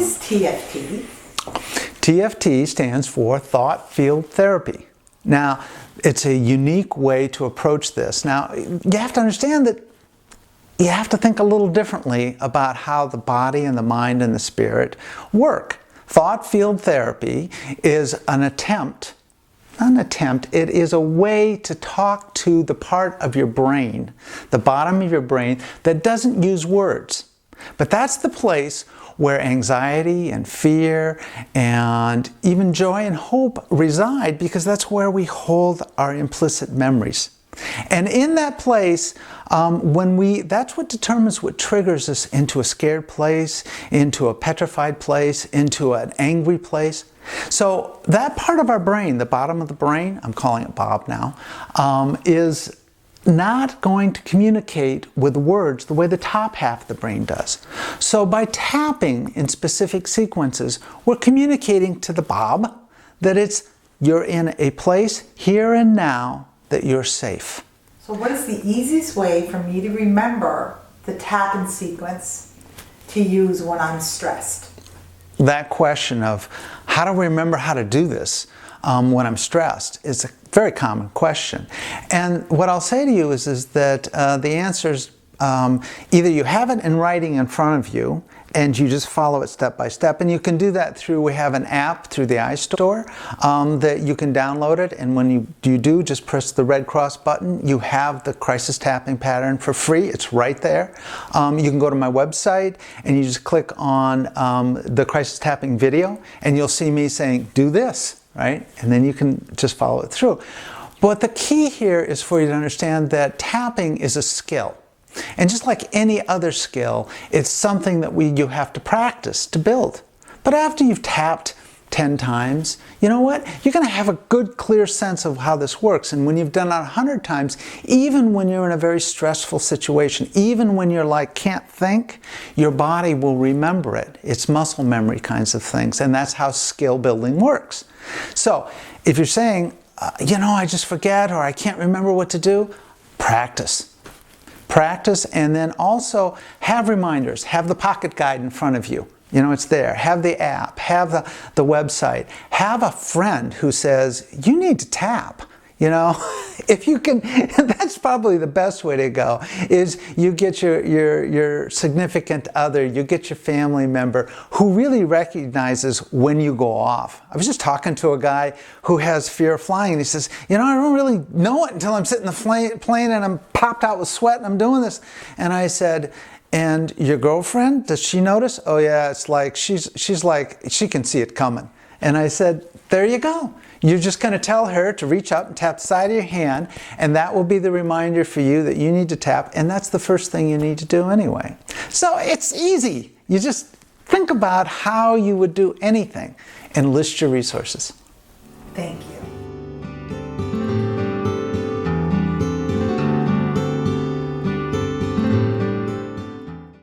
is TFT? TFT stands for Thought Field Therapy. Now, it's a unique way to approach this. Now, you have to understand that you have to think a little differently about how the body and the mind and the spirit work. Thought Field Therapy is it is a way to talk to the part of your brain, the bottom of your brain, that doesn't use words. But that's the place where anxiety and fear and even joy and hope reside, because that's where we hold our implicit memories. And in that place, that's what determines what triggers us into a scared place, into a petrified place, into an angry place. So that part of our brain, the bottom of the brain, I'm calling it Bob now, is not going to communicate with words the way the top half of the brain does. So by tapping in specific sequences, we're communicating to the Bob that you're in a place here and now that you're safe. So what is the easiest way for me to remember the tapping sequence to use when I'm stressed? That question of how do I remember how to do this when I'm stressed is a very common question. And what I'll say to you is that the answer is either you have it in writing in front of you and you just follow it step by step. And you can do that we have an app through the iStore that you can download it. And when you do, just press the red cross button. You have the crisis tapping pattern for free. It's right there. You can go to my website and you just click on the crisis tapping video and you'll see me saying, do this, right? And then you can just follow it through. But the key here is for you to understand that tapping is a skill. And just like any other skill, it's something that you have to practice to build. But after you've tapped 10 times, you know what? You're going to have a good, clear sense of how this works. And when you've done it 100 times, even when you're in a very stressful situation, even when you're can't think, your body will remember it. It's muscle memory kinds of things. And that's how skill building works. So if you're saying, I just forget or I can't remember what to do, practice. Practice, and then also have reminders. Have the pocket guide in front of you. It's there. Have the app. Have the website. Have a friend who says, you need to tap. If you can, that's probably the best way to go, is you get your significant other, you get your family member who really recognizes when you go off. I was just talking to a guy who has fear of flying, and he says, I don't really know it until I'm sitting in the plane and I'm popped out with sweat and I'm doing this. And I said, and your girlfriend, does she notice? Oh yeah, it's like, she's like, she can see it coming. And I said, there you go. You're just going to tell her to reach up and tap the side of your hand, and that will be the reminder for you that you need to tap, and that's the first thing you need to do anyway. So it's easy. You just think about how you would do anything and list your resources.